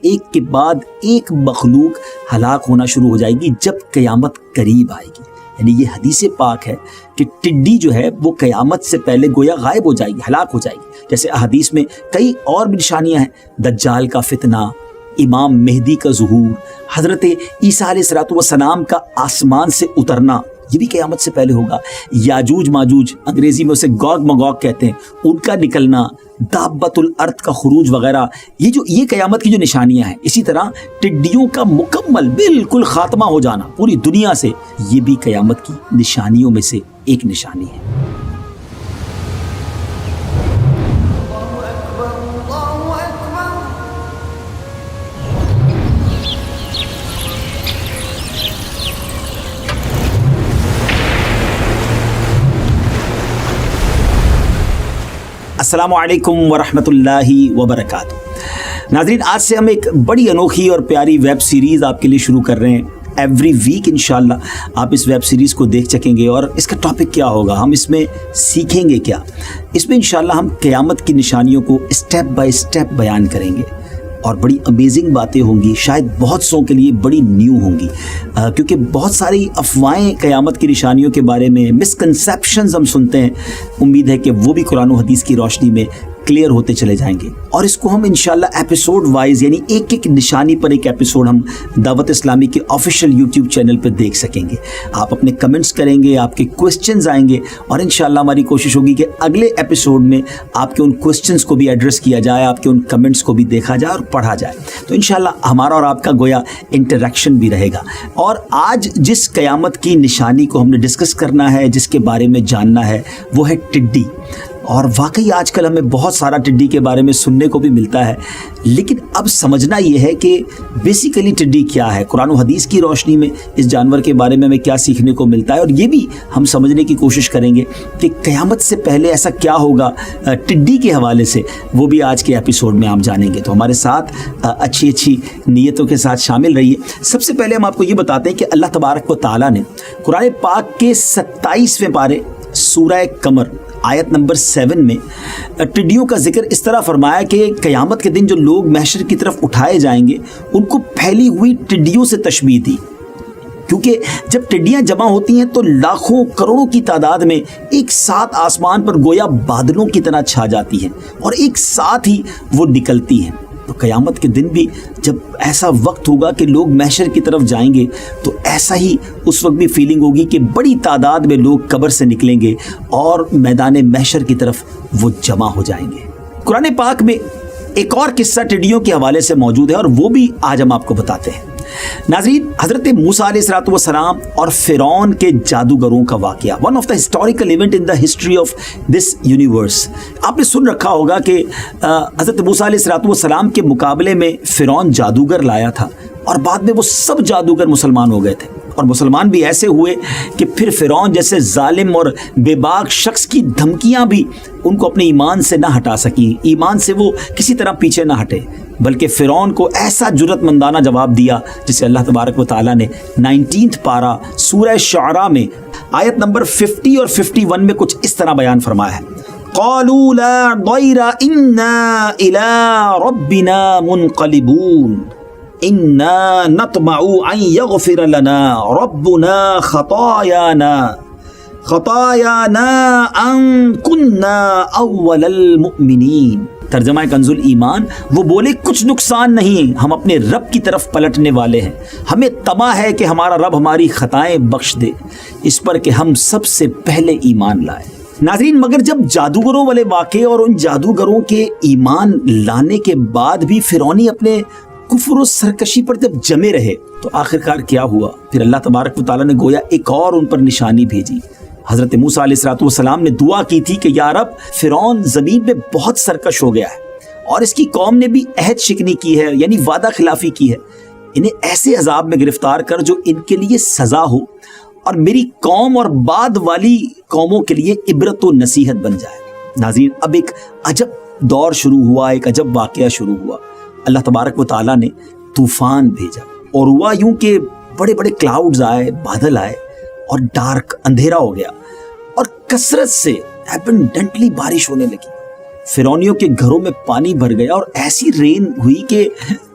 ایک کے بعد ایک مخلوق ہلاک ہونا شروع ہو جائے گی جب قیامت قریب آئے گی. یعنی یہ حدیث پاک ہے کہ ٹڈی جو ہے وہ قیامت سے پہلے گویا غائب ہو جائے گی, ہلاک ہو جائے گی. جیسے احادیث میں کئی اور بھی نشانیاں ہیں, دجال کا فتنہ, امام مہدی کا ظہور, حضرت عیسیٰ علیہ السلام کا آسمان سے اترنا, یہ بھی قیامت سے پہلے ہوگا. یاجوج ماجوج, انگریزی میں اسے گوگ مگوگ کہتے ہیں, ان کا نکلنا, دابت الارض کا خروج وغیرہ, یہ قیامت کی جو نشانیاں ہیں. اسی طرح ٹڈیوں کا مکمل بالکل خاتمہ ہو جانا پوری دنیا سے, یہ بھی قیامت کی نشانیوں میں سے ایک نشانی ہے. السلام علیکم ورحمۃ اللہ وبرکاتہ. ناظرین, آج سے ہم ایک بڑی انوکھی اور پیاری ویب سیریز آپ کے لیے شروع کر رہے ہیں. ایوری ویک انشاءاللہ آپ اس ویب سیریز کو دیکھ سکیں گے. اور اس کا ٹاپک کیا ہوگا, ہم اس میں سیکھیں گے کیا؟ اس میں انشاءاللہ ہم قیامت کی نشانیوں کو اسٹیپ بائی اسٹیپ بیان کریں گے اور بڑی امیزنگ باتیں ہوں گی, شاید بہت سو کے لیے بڑی نیو ہوں گی, کیونکہ بہت ساری افواہیں قیامت کی نشانیوں کے بارے میں, مسکنسیپشنز ہم سنتے ہیں. امید ہے کہ وہ بھی قرآن و حدیث کی روشنی میں کلیئر ہوتے چلے جائیں گے. اور اس کو ہم انشاءاللہ ایپیسوڈ وائز, یعنی ایک ایک نشانی پر ایک ایپیسوڈ ہم دعوت اسلامی کے آفیشیل یوٹیوب چینل پہ دیکھ سکیں گے. آپ اپنے کمنٹس کریں گے, آپ کے کوسچنز آئیں گے, اور انشاءاللہ ہماری کوشش ہوگی کہ اگلے ایپیسوڈ میں آپ کے ان کوسچنز کو بھی ایڈریس کیا جائے, آپ کے ان کمنٹس کو بھی دیکھا جائے اور پڑھا جائے. تو انشاءاللہ ہمارا اور آپ کا گویا انٹریکشن بھی رہے گا. اور آج جس قیامت کی نشانی کو ہم نے ڈسکس کرنا ہے, جس کے بارے میں جاننا ہے, وہ ہے ٹڈی. اور واقعی آج کل ہمیں بہت سارا ٹڈی کے بارے میں سننے کو بھی ملتا ہے, لیکن اب سمجھنا یہ ہے کہ بیسیکلی ٹڈی کیا ہے, قرآن و حدیث کی روشنی میں اس جانور کے بارے میں ہمیں کیا سیکھنے کو ملتا ہے. اور یہ بھی ہم سمجھنے کی کوشش کریں گے کہ قیامت سے پہلے ایسا کیا ہوگا ٹڈی کے حوالے سے, وہ بھی آج کے ایپیسوڈ میں ہم جانیں گے. تو ہمارے ساتھ اچھی نیتوں کے ساتھ شامل رہیے. سب سے پہلے ہم آپ کو یہ بتاتے ہیں کہ اللہ تبارک و تعالیٰ نے قرآن پاک کے 27ویں پارے سورہ قمر آیت نمبر 7 میں ٹڈیوں کا ذکر اس طرح فرمایا کہ قیامت کے دن جو لوگ محشر کی طرف اٹھائے جائیں گے ان کو پھیلی ہوئی ٹڈیوں سے تشبیہ دی, کیونکہ جب ٹڈیاں جمع ہوتی ہیں تو لاکھوں کروڑوں کی تعداد میں ایک ساتھ آسمان پر گویا بادلوں کی طرح چھا جاتی ہیں اور ایک ساتھ ہی وہ نکلتی ہیں. تو قیامت کے دن بھی جب ایسا وقت ہوگا کہ لوگ محشر کی طرف جائیں گے تو ایسا ہی اس وقت بھی فیلنگ ہوگی کہ بڑی تعداد میں لوگ قبر سے نکلیں گے اور میدان محشر کی طرف وہ جمع ہو جائیں گے. قرآن پاک میں ایک اور قصہ ٹڈیوں کے حوالے سے موجود ہے اور وہ بھی آج ہم آپ کو بتاتے ہیں. ناظرین, حضرت موسیٰ علیہ السلام اور فرعون کے جادوگروں کا واقعہ, one of the historical event in the history of this universe. آپ نے سن رکھا ہوگا کہ حضرت موسیٰ علیہ السلام کے مقابلے میں فرعون جادوگر لایا تھا اور بعد میں وہ سب جادوگر مسلمان ہو گئے تھے. اور مسلمان بھی ایسے ہوئے کہ پھر فرعون جیسے ظالم اور بے باک شخص کی دھمکیاں بھی ان کو اپنے ایمان سے نہ ہٹا سکیں, ایمان سے وہ کسی طرح پیچھے نہ ہٹے, بلکہ فرعون کو ایسا جرأت مندانہ جواب دیا جسے اللہ تبارک و تعالیٰ نے 19 پارہ سورہ شعراء میں آیت نمبر 50 اور 51 میں کچھ اس طرح بیان فرمایا ہے. قالوا لا ضیر انا الى ربنا منقلبون انا نطمع ان یغفر لنا ربنا خطايانا ان كنا اول المؤمنین. ترجمہ کنز الایمان, وہ بولے کچھ نقصان نہیں, ہم اپنے رب کی طرف پلٹنے والے ہیں, ہمیں طمع ہے کہ ہمارا رب ہماری خطائیں بخش دے اس پر کہ ہم سب سے پہلے ایمان لائے. ناظرین, مگر جب جادوگروں والے واقعے اور ان جادوگروں کے ایمان لانے کے بعد بھی فرعونی اپنے کفر و سرکشی پر جب جمے رہے تو آخرکار کیا ہوا؟ پھر اللہ تبارک و تعالیٰ نے گویا ایک اور ان پر نشانی بھیجی. حضرت موسیٰ علیہ السلام نے دعا کی تھی کہ یا رب, فرعون زمین میں بہت سرکش ہو گیا ہے اور اس کی قوم نے بھی عہد شکنی کی ہے, یعنی وعدہ خلافی کی ہے. انہیں ایسے عذاب میں گرفتار کر جو ان کے لیے سزا ہو اور میری قوم اور بعد والی قوموں کے لیے عبرت و نصیحت بن جائے. ناظرین, اب ایک عجب دور شروع ہوا, ایک عجب واقعہ شروع ہوا. اللہ تبارک و تعالیٰ نے طوفان بھیجا اور ہوا یوں کہ بڑے بڑے کلاؤڈز آئے, بادل آئے اور ڈارک اندھیرا ہو گیا اور کثرت سے ایبنڈنٹلی بارش ہونے لگی. فرعونیوں کے گھروں میں پانی بھر گیا اور ایسی رین ہوئی کہ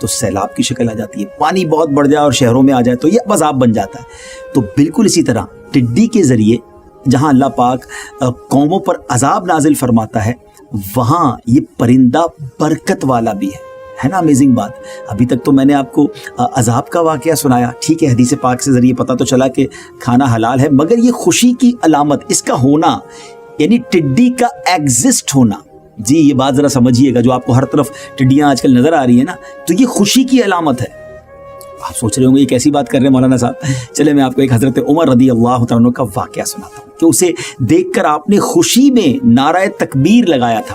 تو سیلاب کی شکل آ جاتی ہے، پانی بہت بڑھ جائے اور شہروں میں آ جائے تو یہ عذاب بن جاتا ہے۔ تو بالکل اسی طرح ٹڈی کے ذریعے جہاں اللہ پاک قوموں پر عذاب نازل فرماتا ہے، وہاں یہ پرندہ برکت والا بھی ہے نا؟ امیزنگ بات۔ ابھی تک تو میں نے آپ کو عذاب کا واقعہ سنایا، ٹھیک ہے، حدیث پاک سے ذریعے پتہ تو چلا کہ کھانا حلال ہے، مگر یہ خوشی کی علامت، اس کا ہونا، یعنی ٹڈی کا ایگزسٹ ہونا، جی یہ بات ذرا سمجھیے گا، جو آپ کو ہر طرف ٹڈیاں آج کل نظر آ رہی ہیں نا، تو یہ خوشی کی علامت ہے۔ آپ سوچ رہے ہوں گے یہ کیسی بات کر رہے ہیں مولانا صاحب؟ چلے میں آپ کو ایک حضرت عمر رضی اللہ تعالیٰ عنہ کا واقعہ سناتا ہوں کہ اسے دیکھ کر آپ نے خوشی میں نعرہ تکبیر لگایا تھا۔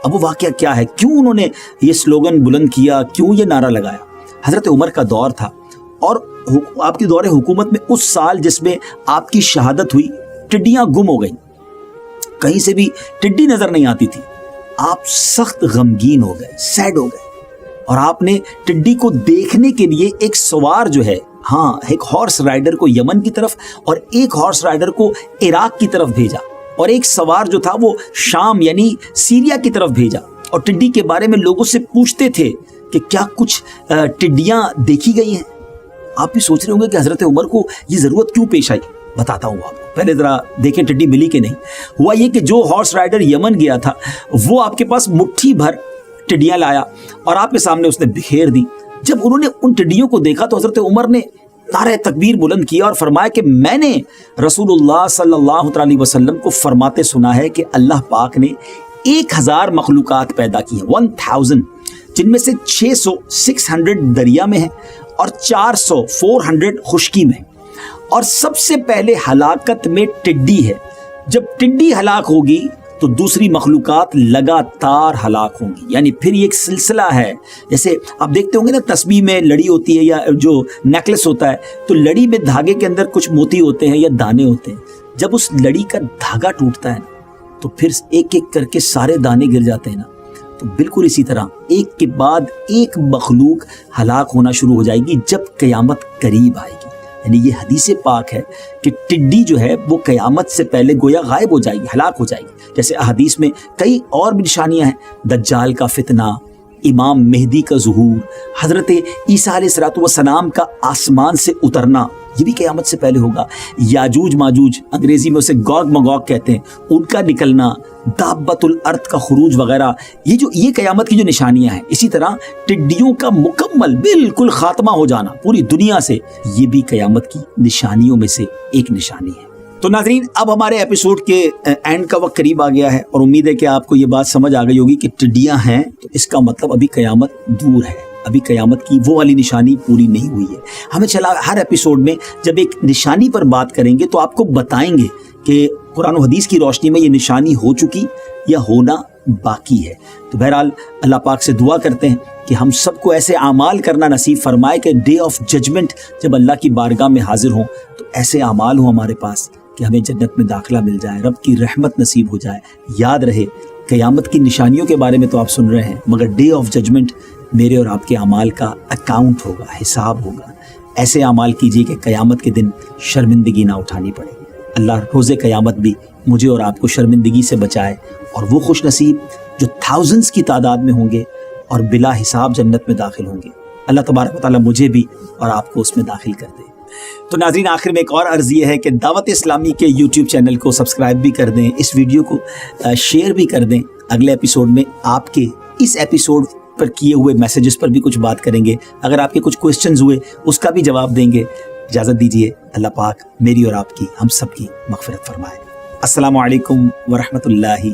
اب وہ واقعہ کیا ہے، کیوں انہوں نے یہ سلوگن بلند کیا، کیوں یہ نعرہ لگایا؟ حضرت عمر کا دور تھا اور آپ کی دور حکومت میں اس سال جس میں آپ کی شہادت ہوئی، ٹڈیاں گم ہو گئیں، کہیں سے بھی ٹڈی نظر نہیں آتی تھی۔ آپ سخت غمگین ہو گئے، سیڈ ہو گئے، اور آپ نے ٹڈی کو دیکھنے کے لیے ایک سوار جو ہے، ہاں ایک ہارس رائڈر کو یمن کی طرف اور ایک ہارس رائڈر کو عراق کی طرف بھیجا، اور ایک سوار جو تھا وہ شام یعنی سیریا کی طرف بھیجا، اور ٹڈی کے بارے میں لوگوں سے پوچھتے تھے کہ کیا کچھ ٹڈیاں دیکھی گئی ہیں۔ آپ بھی سوچ رہے ہوں گے کہ حضرت عمر کو یہ ضرورت کیوں پیش آئی، بتاتا ہوں آپ کو۔ پہلے ذرا دیکھیں ٹڈی ملی کہ نہیں۔ ہوا یہ کہ جو ہارس رائڈر یمن گیا تھا وہ آپ کے پاس مٹھی بھر ٹڈیاں لایا اور آپ کے سامنے اس نے بکھیر دی۔ جب انہوں نے ان ٹڈیوں کو دیکھا تو حضرت عمر نے نعرہ تکبیر بلند کیا اور فرمایا کہ میں نے رسول اللہ صلی اللہ علیہ وسلم کو فرماتے سنا ہے کہ اللہ پاک نے 1000 مخلوقات پیدا کی ہیں، 1000، جن میں سے 600 دریا میں ہیں اور 400 خشکی میں، اور سب سے پہلے ہلاکت میں ٹڈی ہے۔ جب ٹڈی ہلاک ہوگی تو دوسری مخلوقات لگاتار ہلاک ہوں گی، یعنی پھر یہ ایک سلسلہ ہے۔ جیسے آپ دیکھتے ہوں گے نا تسبیح میں لڑی ہوتی ہے یا جو نیکلس ہوتا ہے، تو لڑی میں دھاگے کے اندر کچھ موتی ہوتے ہیں یا دانے ہوتے ہیں۔ جب اس لڑی کا دھاگا ٹوٹتا ہے نا تو پھر ایک ایک کر کے سارے دانے گر جاتے ہیں نا، تو بالکل اسی طرح ایک کے بعد ایک مخلوق ہلاک ہونا شروع ہو جائے گی جب قیامت قریب آئے گی۔ یعنی یہ حدیث پاک ہے کہ ٹڈی جو ہے وہ قیامت سے پہلے گویا غائب ہو جائے گی، ہلاک ہو جائے گی۔ جیسے احادیث میں کئی اور بھی نشانیاں ہیں، دجال کا فتنہ، امام مہدی کا ظہور، حضرت عیسیٰ علیہ السلام کا آسمان سے اترنا، یہ بھی قیامت سے پہلے ہوگا۔ یاجوج ماجوج، انگریزی میں اسے گوگ مگوگ کہتے ہیں، ان کا نکلنا، دابت الارض کا خروج وغیرہ، یہ قیامت کی جو نشانیاں ہیں۔ اسی طرح ٹڈیوں کا مکمل بالکل خاتمہ ہو جانا پوری دنیا سے، یہ بھی قیامت کی نشانیوں میں سے ایک نشانی ہے۔ تو ناظرین، اب ہمارے ایپیسوڈ کے اینڈ کا وقت قریب آ گیا ہے، اور امید ہے کہ آپ کو یہ بات سمجھ آ گئی ہوگی کہ ٹڈیاں ہیں تو اس کا مطلب ابھی قیامت دور ہے، ابھی قیامت کی وہ والی نشانی پوری نہیں ہوئی ہے۔ ہمیں چلا ہر ایپیسوڈ میں جب ایک نشانی پر بات کریں گے تو آپ کو بتائیں گے کہ قرآن و حدیث کی روشنی میں یہ نشانی ہو چکی یا ہونا باقی ہے۔ تو بہرحال اللہ پاک سے دعا کرتے ہیں کہ ہم سب کو ایسے اعمال کرنا نصیب فرمائے کہ ڈے آف ججمنٹ جب اللہ کی بارگاہ میں حاضر ہوں تو ایسے اعمال ہوں ہمارے پاس کہ ہمیں جنت میں داخلہ مل جائے، رب کی رحمت نصیب ہو جائے۔ یاد رہے، قیامت کی نشانیوں کے بارے میں تو آپ سن رہے ہیں، مگر ڈے آف ججمنٹ میرے اور آپ کے اعمال کا اکاؤنٹ ہوگا، حساب ہوگا۔ ایسے اعمال کیجیے کہ قیامت کے دن شرمندگی نہ اٹھانی پڑے۔ اللہ روز قیامت بھی مجھے اور آپ کو شرمندگی سے بچائے، اور وہ خوش نصیب جو تھاؤزنڈز کی تعداد میں ہوں گے اور بلا حساب جنت میں داخل ہوں گے۔ اللہ تبارک و تعالیٰ مجھے بھی اور آپ کو اس میں داخل کر دے۔ تو ناظرین، آخر میں ایک اور عرض یہ ہے کہ دعوت اسلامی کے یوٹیوب چینل کو سبسکرائب بھی کر دیں، اس ویڈیو کو شیئر بھی کر دیں۔ اگلے ایپیسوڈ میں آپ کے اس ایپیسوڈ پر کیے ہوئے میسیجز پر بھی کچھ بات کریں گے، اگر آپ کے کچھ کوئسچنز ہوئے اس کا بھی جواب دیں گے۔ اجازت دیجیے، اللہ پاک میری اور آپ کی، ہم سب کی مغفرت فرمائے۔ السلام علیکم ورحمۃ اللہ